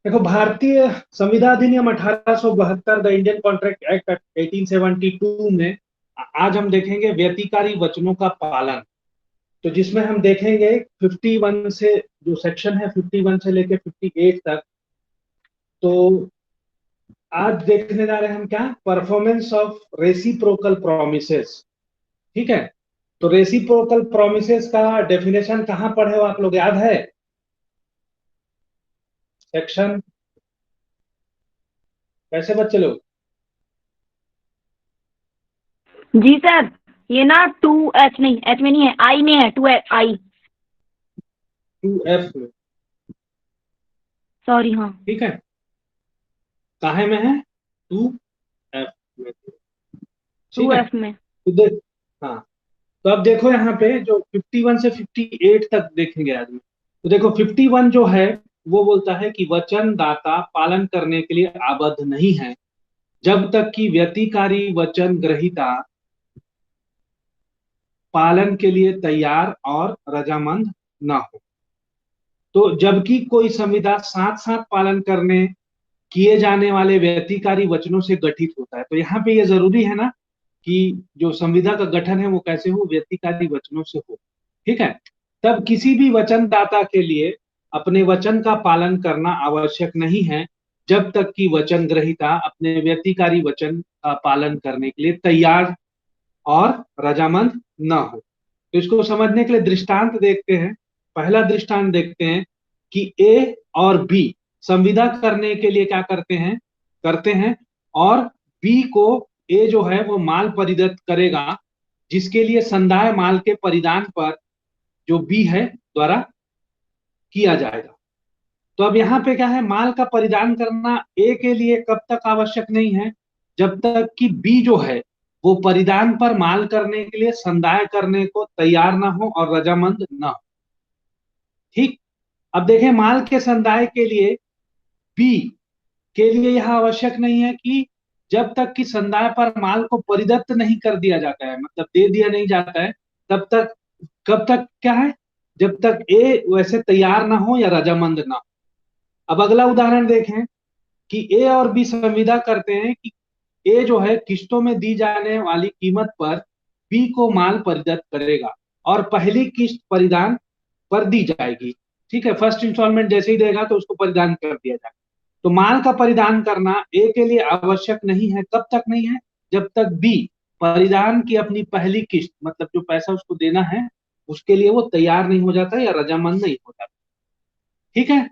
देखो, भारतीय संविदा अधिनियम 1872, द इंडियन कॉन्ट्रैक्ट एक्ट 1872 में आज हम देखेंगे व्यतिकारी वचनों का पालन। तो जिसमें हम देखेंगे 51 से, जो सेक्शन है 51 से लेके 58 तक। तो आज देखने जा रहे हैं हम क्या, परफॉर्मेंस ऑफ रेसिप्रोकल प्रोमिसेस। ठीक है। तो रेसिप्रोकल प्रोमिसेस का डेफिनेशन कहां पढ़े हो आप लोग, याद है? सेक्शन, कैसे बच्चे लोग? जी सर, ये ना 2H नहीं, H में नहीं है, I में है, 2I। 2F में। सॉरी, हाँ। ठीक है, काहे में है? 2F में। ठीक है। 2F में। तो देख, हाँ, तो अब देखो यहाँ पे जो 51 से 58 तक देखेंगे आदमी। तो देखो 51 जो है वो बोलता है कि वचन दाता पालन करने के लिए आबद्ध नहीं है जब तक कि व्यतिकारी वचन ग्रहीता पालन के लिए तैयार और रजामंद ना हो। तो जबकि कोई संविदा साथ साथ पालन करने किए जाने वाले व्यतिकारी वचनों से गठित होता है। तो यहाँ पे ये जरूरी है ना कि जो संविदा का गठन है वो कैसे हो, व्यतिकारी वचनों से हो। ठीक है। तब किसी भी वचनदाता के लिए अपने वचन का पालन करना आवश्यक नहीं है जब तक कि वचन ग्रहीता अपने व्यतिकारी वचन का पालन करने के लिए तैयार और रजामंद न हो। तो इसको समझने के लिए दृष्टांत देखते हैं। पहला दृष्टांत देखते हैं कि ए और बी संविदा करने के लिए क्या करते हैं और बी को, ए जो है वो माल परिदत्त करेगा जिसके लिए संदाय माल के परिधान पर जो बी है द्वारा किया जाएगा। तो अब यहाँ पे क्या है, माल का परिधान करना ए के लिए कब तक आवश्यक नहीं है, जब तक कि बी जो है वो परिधान पर माल करने के लिए संदाय करने को तैयार ना हो और रजामंद ना हो। ठीक। अब देखें, माल के संदाय के लिए बी के लिए यह आवश्यक नहीं है कि जब तक कि संदाय पर माल को परिदत्त नहीं कर दिया जाता है, मतलब दे दिया नहीं जाता है, तब तक, कब तक क्या है, जब तक ए वैसे तैयार ना हो या रजामंद ना हो। अब अगला उदाहरण देखें कि ए और बी संविदा करते हैं कि ए जो है किस्तों में दी जाने वाली कीमत पर बी को माल परिदत्त करेगा और पहली किस्त परिधान पर दी जाएगी। ठीक है, फर्स्ट इंस्टॉलमेंट जैसे ही देगा तो उसको परिधान कर दिया जाएगा। तो माल का परिधान करना ए के लिए आवश्यक नहीं है, कब तक नहीं है, जब तक बी परिधान की अपनी पहली किस्त, मतलब जो पैसा उसको देना है उसके लिए वो तैयार नहीं हो जाता या रजामंद नहीं हो जाता। ठीक है।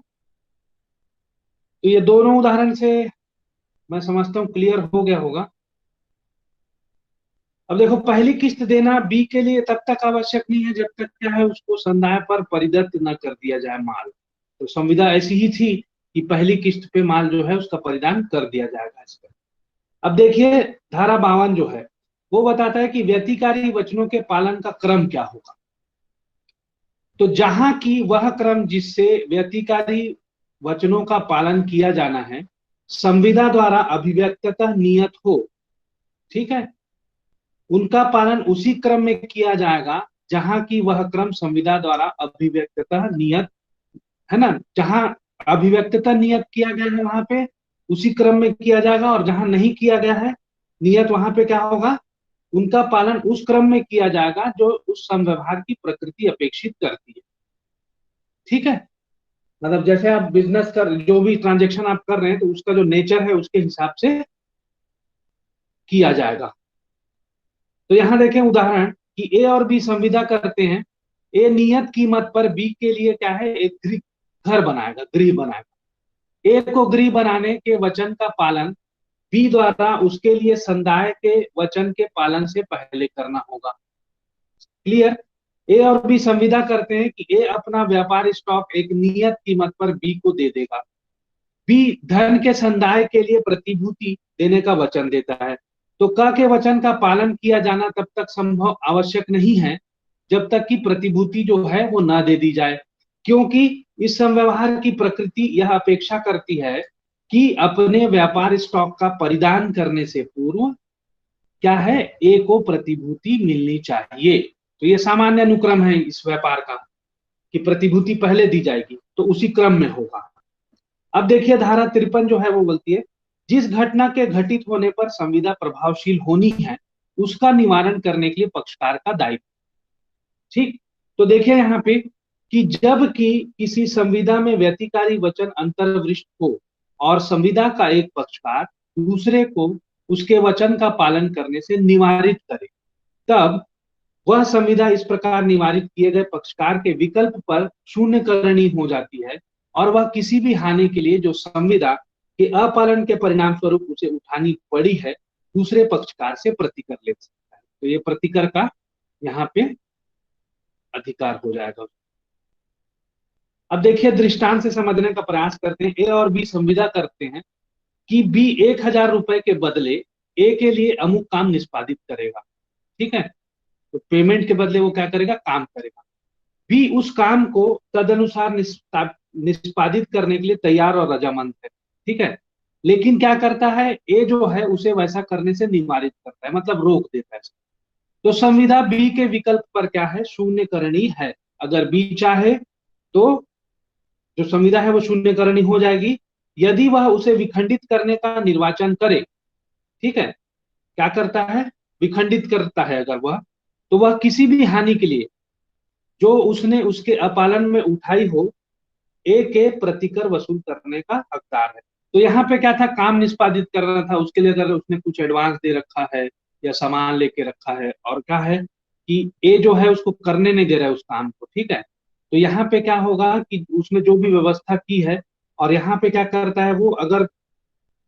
तो ये दोनों उदाहरण से मैं समझता हूं क्लियर हो गया होगा। अब देखो, पहली किस्त देना बी के लिए तब तक आवश्यक नहीं है जब तक क्या है, उसको संदाय पर परिदत्त न कर दिया जाए माल। तो संविदा ऐसी ही थी कि पहली किस्त पे माल जो है उसका परिधान कर दिया जाएगा इस पर। अब देखिए, धारा 52 जो है वो बताता है कि व्यतिकारी वचनों के पालन का क्रम क्या होगा। तो जहां की वह क्रम जिससे व्यतिकारी वचनों का पालन किया जाना है संविदा द्वारा अभिव्यक्ततः नियत हो, ठीक है, उनका पालन उसी क्रम में किया जाएगा जहां की वह क्रम संविदा द्वारा अभिव्यक्ततः नियत है ना। जहां अभिव्यक्ततः नियत किया गया है वहां पे उसी क्रम में किया जाएगा, और जहां नहीं किया गया है नियत, वहां पे क्या होगा, उनका पालन उस क्रम में किया जाएगा जो उस समव्यवहार की प्रकृति अपेक्षित करती है। ठीक है। मतलब जैसे आप बिजनेस कर, जो भी ट्रांजेक्शन आप कर रहे हैं तो उसका जो नेचर है उसके हिसाब से किया जाएगा। तो यहां देखें उदाहरण कि ए और बी संविदा करते हैं। ए नियत कीमत पर बी के लिए क्या है, एक घर बनाएगा, गृह बनाएगा। ए को गृह बनाने के वचन का पालन बी द्वारा उसके लिए संदाय के वचन के पालन से पहले करना होगा। क्लियर। ए और बी संविदा करते हैं कि ए अपना व्यापार स्टॉक एक नियत कीमत पर बी को दे देगा। बी धन के संदाय के लिए प्रतिभूति देने का वचन देता है। तो क के वचन का पालन किया जाना तब तक संभव आवश्यक नहीं है जब तक कि प्रतिभूति जो है वो ना दे दी जाए, क्योंकि इस संव्यवहार की प्रकृति यह अपेक्षा करती है कि अपने व्यापार स्टॉक का परिधान करने से पूर्व क्या है, ए को प्रतिभूति मिलनी चाहिए। तो ये सामान्य अनुक्रम है इस व्यापार का कि प्रतिभूति पहले दी जाएगी, तो उसी क्रम में होगा। अब देखिए धारा 53 जो है वो बोलती है, जिस घटना के घटित होने पर संविदा प्रभावशील होनी है उसका निवारण करने के लिए पक्षकार का दायित्व। ठीक, तो देखिए यहाँ पे कि जब कि किसी संविदा में व्यतिकारी वचन अंतर्वृष्ट हो और संविदा का एक पक्षकार दूसरे को उसके वचन का पालन करने से निवारित करे, तब वह संविदा इस प्रकार निवारित किए गए पक्षकार के विकल्प पर शून्यकरणीय हो जाती है और वह किसी भी हानि के लिए जो संविदा के अपालन के परिणाम स्वरूप उसे उठानी पड़ी है दूसरे पक्षकार से प्रतिकर ले सकता है। तो ये प्रतिकर का यहाँ पे अधिकार हो जाएगा। अब देखिए दृष्टांत से समझने का प्रयास करते हैं। ए और बी संविदा करते हैं कि बी 1,000 रुपए के बदले ए के लिए अमुक काम निष्पादित करेगा। ठीक है, तो पेमेंट के बदले वो क्या करेगा, काम करेगा। बी उस काम को तदनुसार निष्पादित करने के लिए तैयार और रजामंद है। ठीक है, लेकिन क्या करता है, ए जो है उसे वैसा करने से निवारित करता है, मतलब रोक देता है। तो संविदा बी के विकल्प पर क्या है, शून्यकरणीय है। अगर बी चाहे तो जो संविदा है वो शून्यकरणीय हो जाएगी यदि वह उसे विखंडित करने का निर्वाचन करे। ठीक है, क्या करता है, विखंडित करता है अगर वह, तो वह किसी भी हानि के लिए जो उसने उसके अपालन में उठाई हो ए के प्रतिकर वसूल करने का हकदार है। तो यहाँ पे क्या था, काम निष्पादित करना था, उसके लिए अगर उसने कुछ एडवांस दे रखा है या सामान लेके रखा है और क्या है कि ए जो है उसको करने नहीं दे रहा है उस काम को। ठीक है, तो यहाँ पे क्या होगा कि उसने जो भी व्यवस्था की है और यहाँ पे क्या करता है वो, अगर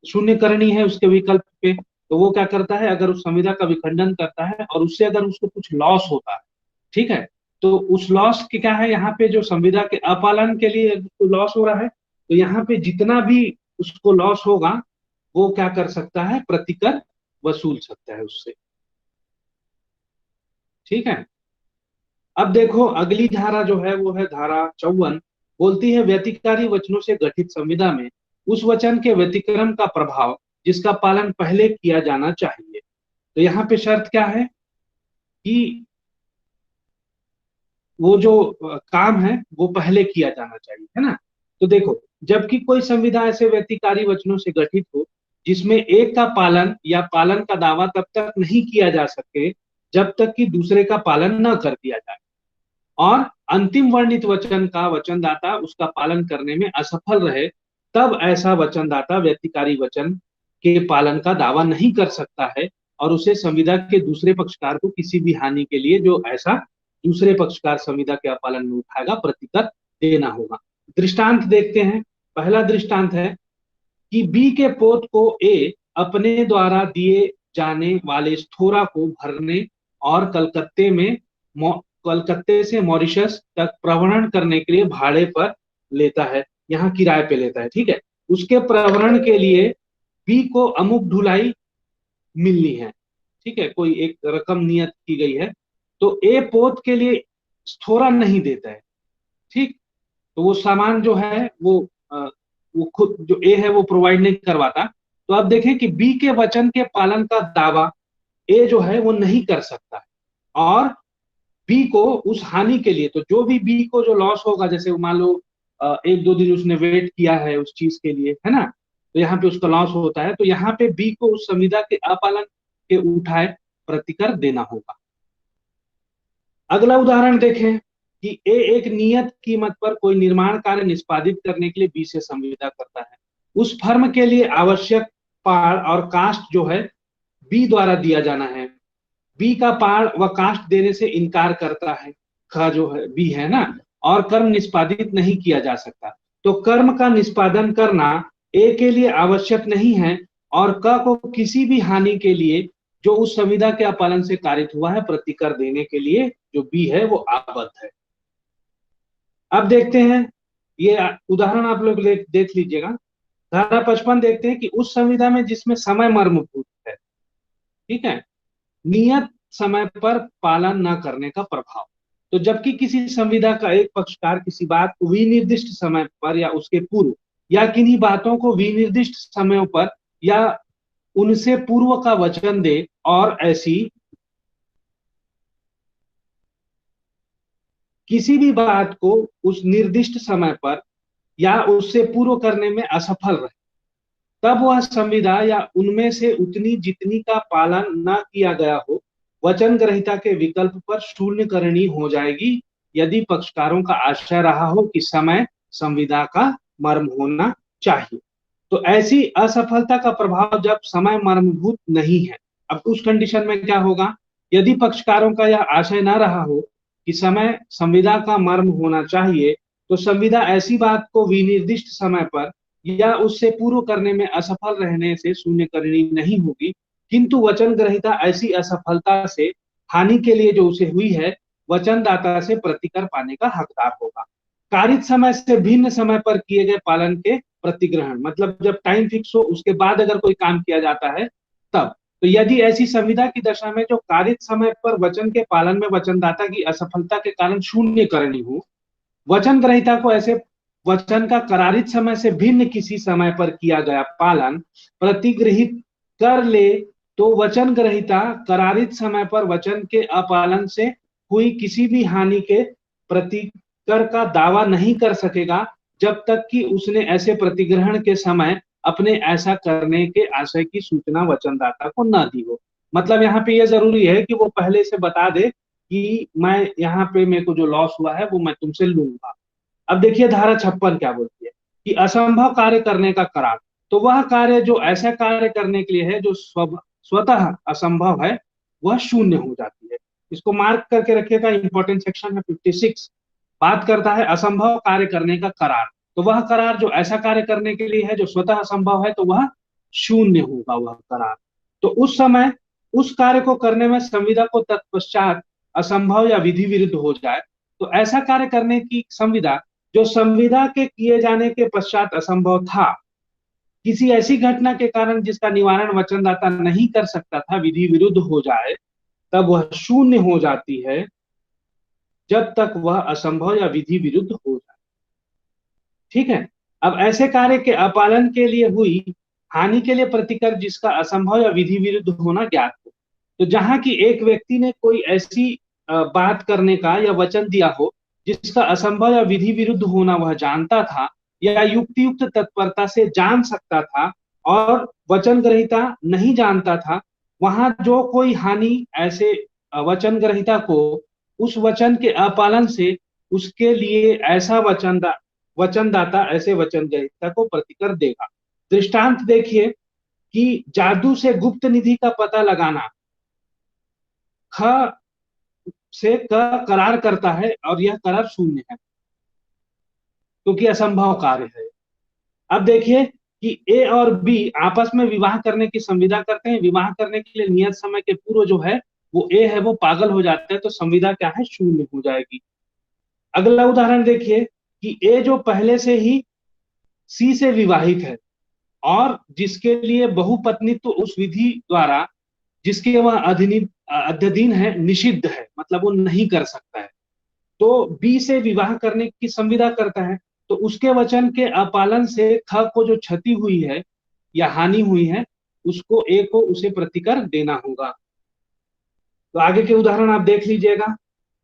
शून्यकरणी है उसके विकल्प पे, तो वो क्या करता है, अगर उस संविदा का विखंडन करता है और उससे अगर उसको कुछ लॉस होता है, ठीक है, तो उस लॉस के क्या है, यहाँ पे जो संविदा के अपालन के लिए लॉस हो रहा है, तो यहाँ पे जितना भी उसको लॉस होगा वो क्या कर सकता है, प्रतिकर वसूल सकता है उससे। ठीक है, अब देखो अगली धारा जो है वो है धारा 54, बोलती है व्यतिकारी वचनों से गठित संविदा में उस वचन के व्यतिक्रम का प्रभाव जिसका पालन पहले किया जाना चाहिए। तो यहाँ पे शर्त क्या है कि वो जो काम है वो पहले किया जाना चाहिए, है ना। तो देखो, जबकि कोई संविदा ऐसे व्यतिकारी वचनों से गठित हो जिसमें एक का पालन या पालन का दावा तब तक नहीं किया जा सके जब तक कि दूसरे का पालन न कर दिया जाए, और अंतिम वर्णित वचन का वचनदाता उसका पालन करने में असफल रहे, तब ऐसा वचनदाता व्यतिकारी वचन के पालन का दावा नहीं कर सकता है और उसे संविदा के दूसरे पक्षकार को किसी भी हानि के लिए जो ऐसा दूसरे पक्षकार संविदा के अपालन में उठाएगा प्रतिकर देना होगा। दृष्टांत देखते हैं। पहला दृष्टांत है कि बी के पोत को ए अपने द्वारा दिए जाने वाले स्थोरा को भरने और कलकत्ते से मॉरिशस तक प्रवहन करने के लिए भाड़े पर लेता है, यहाँ किराए पे लेता है। ठीक है, उसके प्रवहन के लिए बी को अमुक ढुलाई मिलनी है। ठीक है, कोई एक रकम नियत की गई है, तो ए पोत के लिए स्थोरा नहीं देता है। ठीक, तो वो सामान जो है वो खुद जो ए है वो प्रोवाइड नहीं करवाता। तो अब देखें कि बी के वचन के पालन का दावा ए जो है वो नहीं कर सकता है, और बी को उस हानि के लिए, तो जो भी बी को जो लॉस होगा, जैसे मान लो 1-2 दिन उसने वेट किया है उस चीज के लिए, है ना, तो यहाँ पे उसका लॉस होता है, तो यहाँ पे बी को उस संविदा के अपालन के उठाए प्रतिकर देना होगा। अगला उदाहरण देखें कि ए एक नियत कीमत पर कोई निर्माण कार्य निष्पादित करने के लिए बी से संविदा करता है। उस फर्म के लिए आवश्यक पाड़ और कास्ट जो है बी द्वारा दिया जाना है। बी का पाड़ व कास्ट देने से इनकार करता है, का जो है बी है ना, और कर्म निष्पादित नहीं किया जा सकता। तो कर्म का निष्पादन करना ए के लिए आवश्यक नहीं है और क को किसी भी हानि के लिए जो उस संविदा के अपालन से कारित हुआ है प्रतिकर देने के लिए जो बी है वो आबद्ध है। अब देखते हैं, ये उदाहरण आप लोग देख लीजिएगा। धारा 55 देखते हैं कि उस संविदा में जिसमें समय मर्मभूत है, ठीक है, नियत समय पर पालन न करने का प्रभाव। तो जबकि किसी संविदा का एक पक्षकार किसी बात को विनिर्दिष्ट समय पर या उसके पूर्व या किन्हीं बातों को विनिर्दिष्ट समयों पर या उनसे पूर्व का वचन दे और ऐसी किसी भी बात को उस निर्दिष्ट समय पर या उससे पूर्व करने में असफल रहे, तब वह संविदा या उनमें से उतनी जितनी का पालन न किया गया हो वचन ग्रहीता के विकल्प पर शून्यकरणी हो जाएगी, यदि पक्षकारों का आशय रहा हो कि समय संविदा का मर्म होना चाहिए। तो ऐसी असफलता का प्रभाव जब समय मर्मभूत नहीं है, अब उस कंडीशन में क्या होगा, यदि पक्षकारों का यह आशय न रहा हो कि समय संविदा का मर्म होना चाहिए, तो संविदा ऐसी बात को विनिर्दिष्ट समय पर या उससे पूर्व करने में असफल रहने से शून्यकरणी नहीं होगी, किंतु वचन ग्रहीता ऐसी असफलता से हानि के लिए जो उसे हुई है वचनदाता से प्रतिकर पाने का हकदार होगा। कारित समय से भिन्न समय पर किए गए पालन के प्रतिग्रहण, मतलब जब टाइम फिक्स हो उसके बाद अगर कोई काम किया जाता है तब, तो यदि ऐसी संविदा की दशा में जो कारित समय पर वचन के पालन में वचनदाता की असफलता के कारण शून्यकरणी हो, वचन ग्रहीता को ऐसे वचन का करारित समय से भिन्न किसी समय पर किया गया पालन प्रतिग्रहित कर ले, तो वचन ग्रहीता करारित समय पर वचन के अपालन से हुई किसी भी हानि के प्रतिकर का दावा नहीं कर सकेगा, जब तक कि उसने ऐसे प्रतिग्रहण के समय अपने ऐसा करने के आशय की सूचना वचनदाता को न दी हो। मतलब यहाँ पे यह जरूरी है कि वो पहले से बता दे कि मैं यहाँ पे मेरे को जो लॉस हुआ है वो मैं तुमसे लूंगा। अब देखिए धारा 56 क्या बोलती है कि असंभव कार्य करने का करार, तो वह कार्य जो ऐसा कार्य करने के लिए है जो स्वतः असंभव है वह शून्य हो जाती है। इसको मार्क करके रखिएगा, इंपॉर्टेंट सेक्शन है 56, बात करता है असंभव कार्य करने का करार। तो वह करार जो ऐसा कार्य करने के लिए है जो स्वतः असंभव है, तो वह शून्य होगा वह करार। तो उस समय उस कार्य को करने में संविदा को तत्पश्चात असंभव या विधि विरुद्ध हो जाए, तो ऐसा कार्य करने की संविदा जो संविदा के किए जाने के पश्चात असंभव था, किसी ऐसी घटना के कारण जिसका निवारण वचनदाता नहीं कर सकता था, विधि विरुद्ध हो जाए, तब वह शून्य हो जाती है जब तक वह असंभव या विधि विरुद्ध हो जाए। ठीक है। अब ऐसे कार्य के अपालन के लिए हुई हानि के लिए प्रतिकर जिसका असंभव या विधि विरुद्ध होना ज्ञात हो, तो जहां की एक व्यक्ति ने कोई ऐसी बात करने का या वचन दिया हो जिसका असंभव या विधि विरुद्ध होना वह जानता था या युक्तियुक्त तत्परता से जान सकता था और वचन ग्रहीता नहीं जानता था, वहां जो कोई हानि ऐसे वचन ग्रहीता को उस वचन के अपालन से उसके लिए ऐसा वचनदाता ऐसे वचन ग्रहीता को प्रतिकर देगा। दृष्टांत देखिए कि जादू से गुप्त निधि का पता लगाना ख से क करार करता है और यह करार शून्य है क्योंकि असंभव कार्य है। अब देखिए कि ए और बी आपस में विवाह करने की संविदा करते हैं, विवाह करने के लिए नियत समय के पूर्व जो है वो ए है वो पागल हो जाता है, तो संविदा क्या है, शून्य हो जाएगी। अगला उदाहरण देखिए कि ए जो पहले से ही सी से विवाहित है और जिसके लिए बहुपत्नीत्व उस विधि द्वारा जिसके वह अध्ययन है निषिद्ध है, मतलब वो नहीं कर सकता है, तो बी से विवाह करने की संविदा करता है, तो उसके वचन के अपालन से ख को जो क्षति हुई है या हानि हुई है उसको ए को उसे प्रतिकर देना होगा। तो आगे के उदाहरण आप देख लीजिएगा।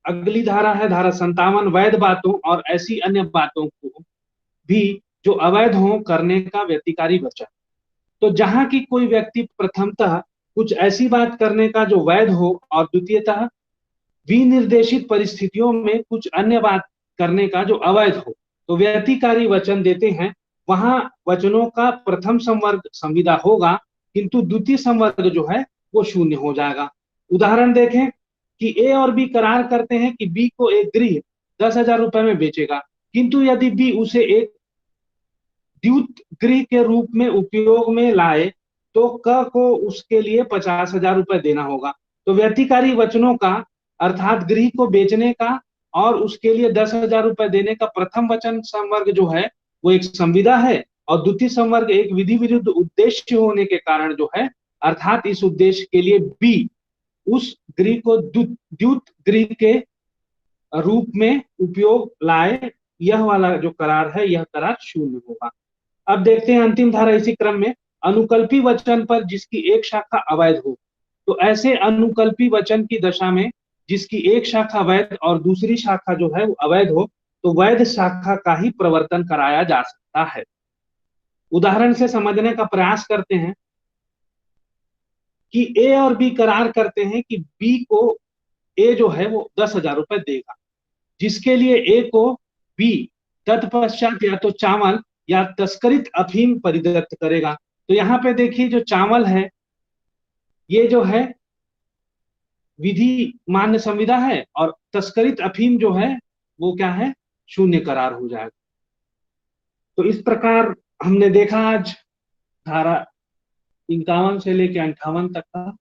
अगली धारा है धारा 57, वैध बातों और ऐसी अन्य बातों को भी जो अवैध हो करने का व्यतिकारी वचन। तो जहां की कोई व्यक्ति प्रथमतः कुछ ऐसी बात करने का जो वैध हो और द्वितीयतः विनिर्देशित परिस्थितियों में कुछ अन्य बात करने का जो अवैध हो, तो व्यतिकारी वचन देते हैं, वहां वचनों का प्रथम संवर्ग संविदा होगा किंतु द्वितीय संवर्ग जो है वो शून्य हो जाएगा। उदाहरण देखें कि ए और बी करार करते हैं कि बी को एक गृह 10,000 रुपए में बेचेगा, किंतु यदि बी उसे एक द्युत गृह के रूप में उपयोग में लाए तो क को उसके लिए 50,000 रुपए देना होगा। तो व्यतिकारी वचनों का अर्थात गृह को बेचने का और उसके लिए 10,000 रुपए देने का प्रथम वचन संवर्ग जो है वो एक संविदा है और द्वितीय संवर्ग एक विधि विरुद्ध उद्देश्य होने के कारण जो है, अर्थात इस उद्देश्य के लिए बी उस गृह को द्युत गृह के रूप में उपयोग लाए, यह वाला जो करार है यह करार शून्य होगा। अब देखते हैं अंतिम धारा इसी क्रम में, अनुकल्पी वचन पर जिसकी एक शाखा अवैध हो। तो ऐसे अनुकल्पी वचन की दशा में जिसकी एक शाखा वैध और दूसरी शाखा जो है वो अवैध हो, तो वैध शाखा का ही प्रवर्तन कराया जा सकता है। उदाहरण से समझने का प्रयास करते हैं कि ए और बी करार करते हैं कि बी को ए जो है वो 10,000 रुपए देगा, जिसके लिए ए को बी तत्पश्चात या तो चावल या तस्करित अफीम परिदत्त करेगा। तो यहाँ पे देखिए जो चावल है ये जो है विधि मान्य संविदा है, और तस्करित अफीम जो है वो क्या है, शून्य करार हो जाएगा। तो इस प्रकार हमने देखा आज धारा 51 से लेकर 58 तक का